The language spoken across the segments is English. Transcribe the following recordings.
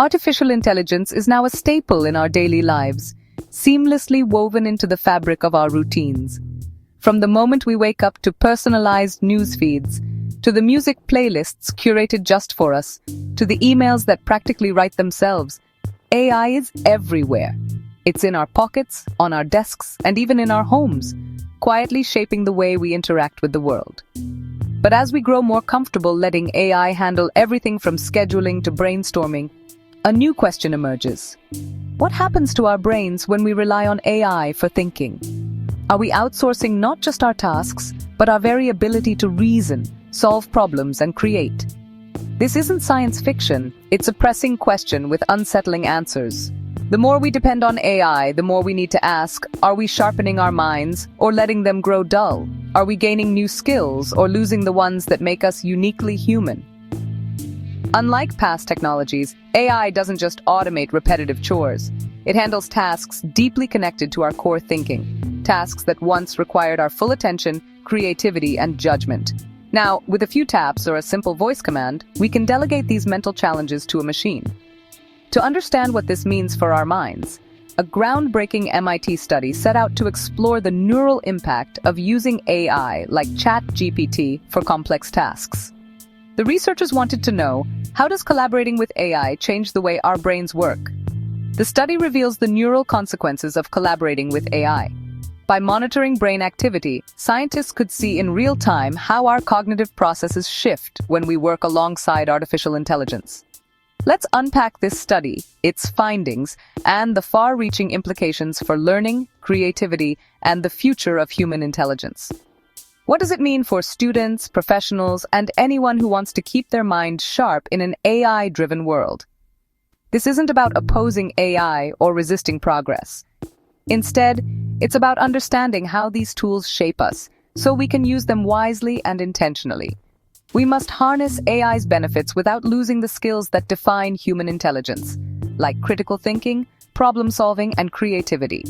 Artificial intelligence is now a staple in our daily lives, seamlessly woven into the fabric of our routines. From the moment we wake up to personalized news feeds, to the music playlists curated just for us, to the emails that practically write themselves, AI is everywhere. It's in our pockets, on our desks, and even in our homes, quietly shaping the way we interact with the world. But as we grow more comfortable letting AI handle everything from scheduling to brainstorming, a new question emerges. What happens to our brains when we rely on AI for thinking? Are we outsourcing not just our tasks, but our very ability to reason, solve problems, and create? This isn't science fiction, it's a pressing question with unsettling answers. The more we depend on AI, the more we need to ask, are we sharpening our minds or letting them grow dull? Are we gaining new skills or losing the ones that make us uniquely human? Unlike past technologies, AI doesn't just automate repetitive chores. It handles tasks deeply connected to our core thinking, tasks that once required our full attention, creativity, and judgment. Now, with a few taps or a simple voice command, we can delegate these mental challenges to a machine. To understand what this means for our minds, a groundbreaking MIT study set out to explore the neural impact of using AI like ChatGPT for complex tasks. The researchers wanted to know, how does collaborating with AI change the way our brains work? The study reveals the neural consequences of collaborating with AI. By monitoring brain activity, scientists could see in real time how our cognitive processes shift when we work alongside artificial intelligence. Let's unpack this study, its findings, and the far-reaching implications for learning, creativity, and the future of human intelligence. What does it mean for students, professionals, and anyone who wants to keep their mind sharp in an AI-driven world? This isn't about opposing AI or resisting progress. Instead, it's about understanding how these tools shape us, so we can use them wisely and intentionally. We must harness AI's benefits without losing the skills that define human intelligence, like critical thinking, problem-solving, and creativity.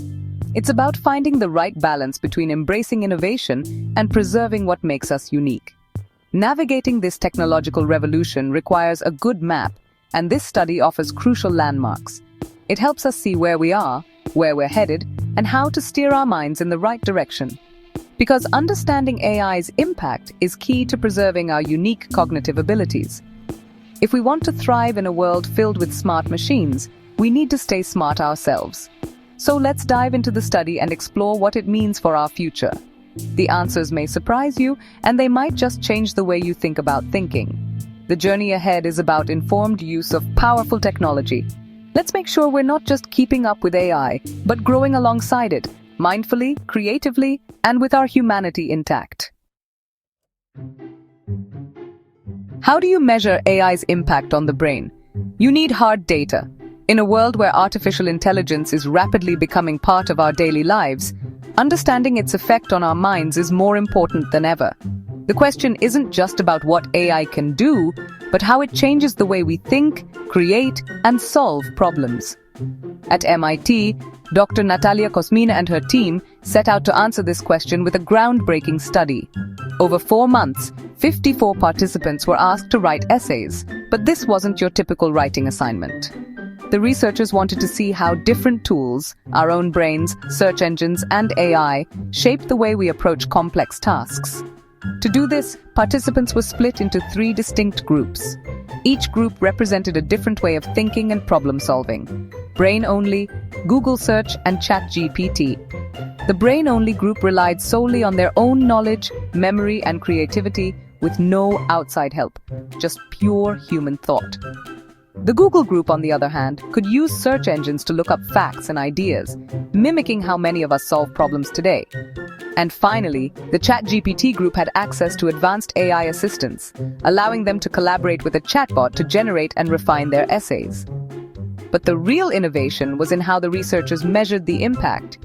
It's about finding the right balance between embracing innovation and preserving what makes us unique. Navigating this technological revolution requires a good map, and this study offers crucial landmarks. It helps us see where we are, where we're headed, and how to steer our minds in the right direction. Because understanding AI's impact is key to preserving our unique cognitive abilities. If we want to thrive in a world filled with smart machines, we need to stay smart ourselves. So let's dive into the study and explore what it means for our future. The answers may surprise you, and they might just change the way you think about thinking. The journey ahead is about informed use of powerful technology. Let's make sure we're not just keeping up with AI, but growing alongside it, mindfully, creatively, and with our humanity intact. How do you measure AI's impact on the brain? You need hard data. In a world where artificial intelligence is rapidly becoming part of our daily lives, understanding its effect on our minds is more important than ever. The question isn't just about what AI can do, but how it changes the way we think, create, and solve problems. At MIT, Dr. Natalia Kosmina and her team set out to answer this question with a groundbreaking study. Over 4 months, 54 participants were asked to write essays, but this wasn't your typical writing assignment. The researchers wanted to see how different tools, our own brains, search engines, and AI, shape the way we approach complex tasks. To do this, participants were split into 3 distinct groups. Each group represented a different way of thinking and problem-solving: brain-only, Google search, and ChatGPT. The brain-only group relied solely on their own knowledge, memory, and creativity, with no outside help, just pure human thought. The Google group, on the other hand, could use search engines to look up facts and ideas, mimicking how many of us solve problems today. And finally, the ChatGPT group had access to advanced AI assistants, allowing them to collaborate with a chatbot to generate and refine their essays. But the real innovation was in how the researchers measured the impact.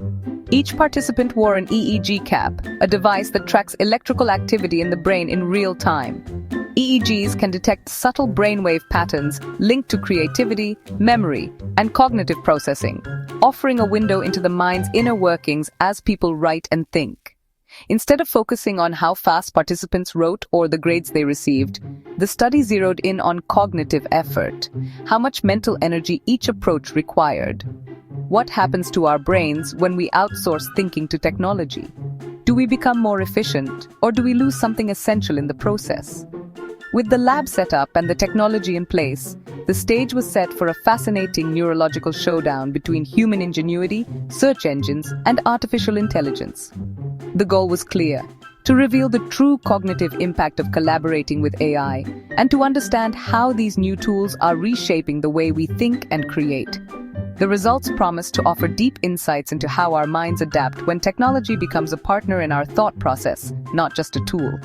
Each participant wore an EEG cap, a device that tracks electrical activity in the brain in real time. EEGs can detect subtle brainwave patterns linked to creativity, memory, and cognitive processing, offering a window into the mind's inner workings as people write and think. Instead of focusing on how fast participants wrote or the grades they received, the study zeroed in on cognitive effort, how much mental energy each approach required. What happens to our brains when we outsource thinking to technology? Do we become more efficient, or do we lose something essential in the process? With the lab set up and the technology in place, the stage was set for a fascinating neurological showdown between human ingenuity, search engines, and artificial intelligence. The goal was clear: to reveal the true cognitive impact of collaborating with AI, and to understand how these new tools are reshaping the way we think and create. The results promise to offer deep insights into how our minds adapt when technology becomes a partner in our thought process, not just a tool.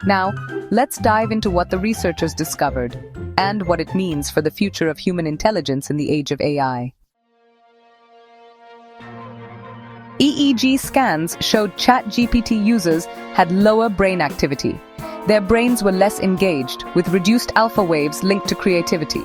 Now, let's dive into what the researchers discovered and what it means for the future of human intelligence in the age of AI. EEG scans showed ChatGPT users had lower brain activity. Their brains were less engaged, with reduced alpha waves linked to creativity.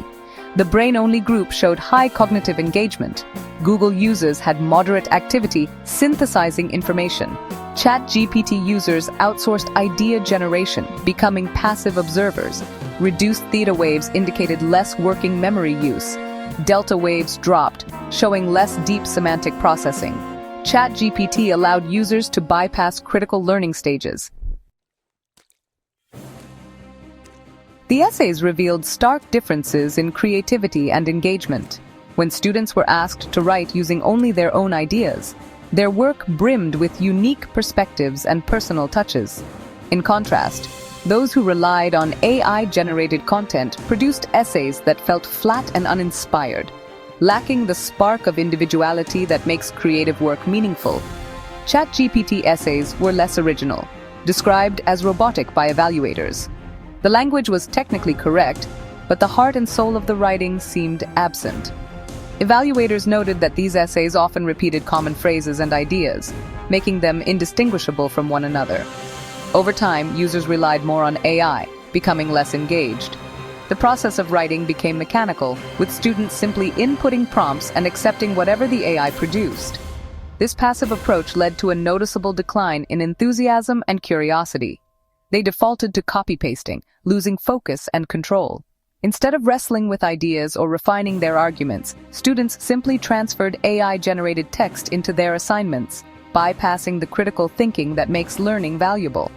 The brain-only group showed high cognitive engagement. Google users had moderate activity synthesizing information. ChatGPT users outsourced idea generation, becoming passive observers. Reduced theta waves indicated less working memory use. Delta waves dropped, showing less deep semantic processing. ChatGPT allowed users to bypass critical learning stages. The essays revealed stark differences in creativity and engagement. When students were asked to write using only their own ideas, their work brimmed with unique perspectives and personal touches. In contrast, those who relied on AI-generated content produced essays that felt flat and uninspired, lacking the spark of individuality that makes creative work meaningful. ChatGPT essays were less original, described as robotic by evaluators. The language was technically correct, but the heart and soul of the writing seemed absent. Evaluators noted that these essays often repeated common phrases and ideas, making them indistinguishable from one another. Over time, users relied more on AI, becoming less engaged. The process of writing became mechanical, with students simply inputting prompts and accepting whatever the AI produced. This passive approach led to a noticeable decline in enthusiasm and curiosity. They defaulted to copy-pasting, losing focus and control. Instead of wrestling with ideas or refining their arguments, students simply transferred AI-generated text into their assignments, bypassing the critical thinking that makes learning valuable.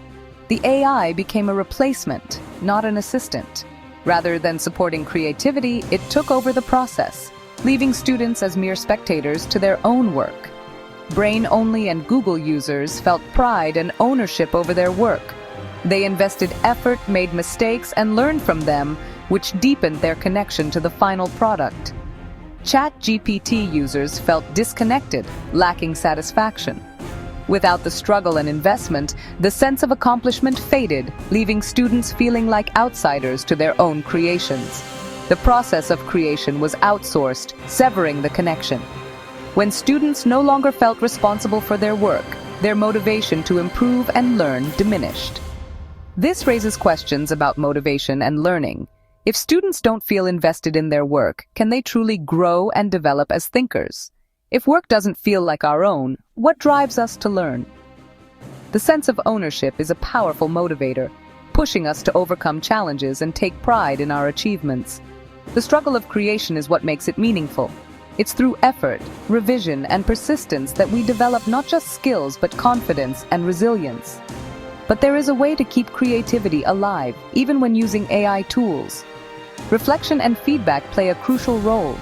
The AI became a replacement, not an assistant. Rather than supporting creativity, it took over the process, leaving students as mere spectators to their own work. Brain-only and Google users felt pride and ownership over their work. They invested effort, made mistakes, and learned from them, which deepened their connection to the final product. ChatGPT users felt disconnected, lacking satisfaction. Without the struggle and investment, the sense of accomplishment faded, leaving students feeling like outsiders to their own creations. The process of creation was outsourced, severing the connection. When students no longer felt responsible for their work, their motivation to improve and learn diminished. This raises questions about motivation and learning. If students don't feel invested in their work, can they truly grow and develop as thinkers? If work doesn't feel like our own, what drives us to learn? The sense of ownership is a powerful motivator, pushing us to overcome challenges and take pride in our achievements. The struggle of creation is what makes it meaningful. It's through effort, revision, and persistence that we develop not just skills but confidence and resilience. But there is a way to keep creativity alive, even when using AI tools. Reflection and feedback play a crucial role.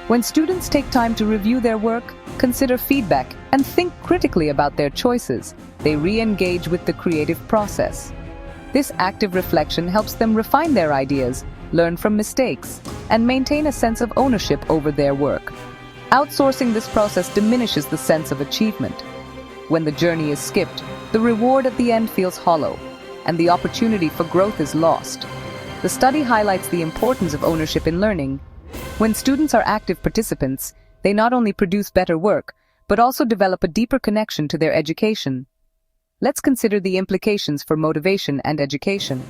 When students take time to review their work, consider feedback, and think critically about their choices, they re-engage with the creative process. This active reflection helps them refine their ideas, learn from mistakes, and maintain a sense of ownership over their work. Outsourcing this process diminishes the sense of achievement. When the journey is skipped, the reward at the end feels hollow, and the opportunity for growth is lost. The study highlights the importance of ownership in learning. When students are active participants, they not only produce better work, but also develop a deeper connection to their education. Let's consider the implications for motivation and education.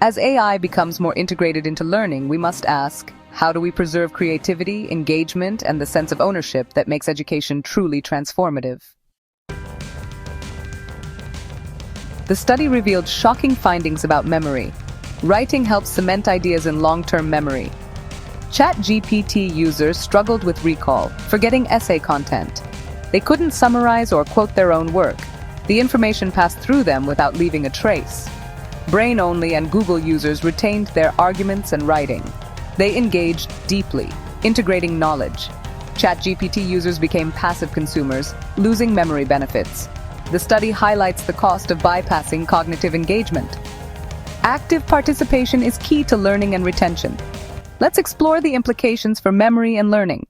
As AI becomes more integrated into learning, we must ask, how do we preserve creativity, engagement, and the sense of ownership that makes education truly transformative? The study revealed shocking findings about memory. Writing helps cement ideas in long-term memory. ChatGPT users struggled with recall, forgetting essay content. They couldn't summarize or quote their own work. The information passed through them without leaving a trace. Brain-only and Google users retained their arguments and writing. They engaged deeply, integrating knowledge. ChatGPT users became passive consumers, losing memory benefits. The study highlights the cost of bypassing cognitive engagement. Active participation is key to learning and retention. Let's explore the implications for memory and learning.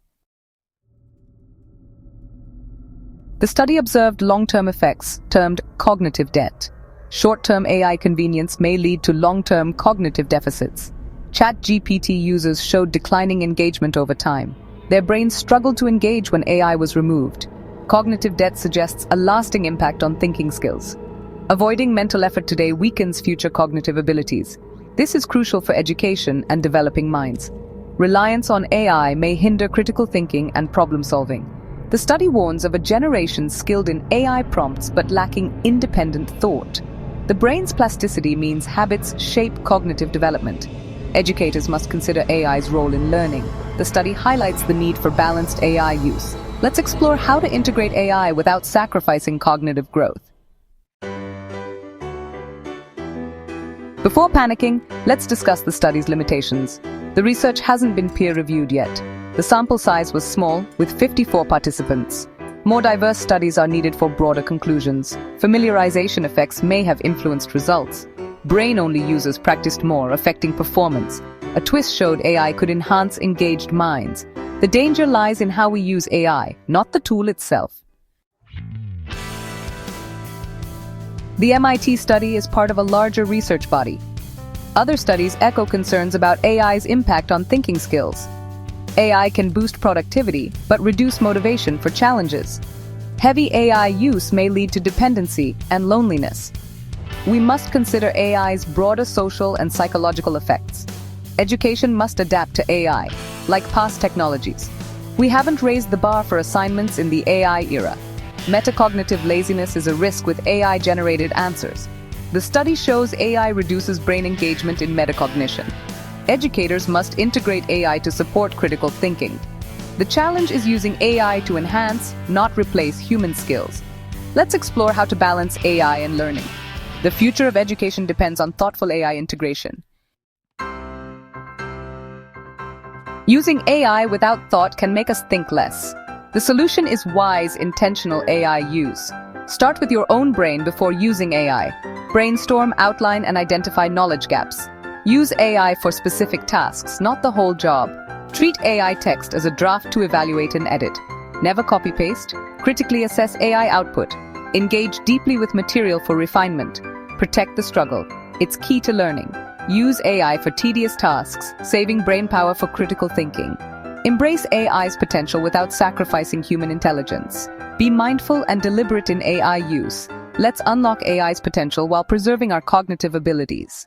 The study observed long-term effects, termed cognitive debt. Short-term AI convenience may lead to long-term cognitive deficits. ChatGPT users showed declining engagement over time. Their brains struggled to engage when AI was removed. Cognitive debt suggests a lasting impact on thinking skills. Avoiding mental effort today weakens future cognitive abilities. This is crucial for education and developing minds. Reliance on AI may hinder critical thinking and problem-solving. The study warns of a generation skilled in AI prompts but lacking independent thought. The brain's plasticity means habits shape cognitive development. Educators must consider AI's role in learning. The study highlights the need for balanced AI use. Let's explore how to integrate AI without sacrificing cognitive growth. Before panicking, let's discuss the study's limitations. The research hasn't been peer-reviewed yet. The sample size was small, with 54 participants. More diverse studies are needed for broader conclusions. Familiarization effects may have influenced results. Brain-only users practiced more, affecting performance. A twist showed AI could enhance engaged minds. The danger lies in how we use AI, not the tool itself. The MIT study is part of a larger research body. Other studies echo concerns about AI's impact on thinking skills. AI can boost productivity, but reduce motivation for challenges. Heavy AI use may lead to dependency and loneliness. We must consider AI's broader social and psychological effects. Education must adapt to AI, like past technologies. We haven't raised the bar for assignments in the AI era. Metacognitive laziness is a risk with AI-generated answers. The study shows AI reduces brain engagement in metacognition. Educators must integrate AI to support critical thinking. The challenge is using AI to enhance, not replace human skills. Let's explore how to balance AI and learning. The future of education depends on thoughtful AI integration. Using AI without thought can make us think less. The solution is wise, intentional AI use. Start with your own brain before using AI. Brainstorm, outline, and identify knowledge gaps. Use AI for specific tasks, not the whole job. Treat AI text as a draft to evaluate and edit. Never copy-paste. Critically assess AI output. Engage deeply with material for refinement. Protect the struggle. It's key to learning. Use AI for tedious tasks, saving brain power for critical thinking. Embrace AI's potential without sacrificing human intelligence. Be mindful and deliberate in AI use. Let's unlock AI's potential while preserving our cognitive abilities.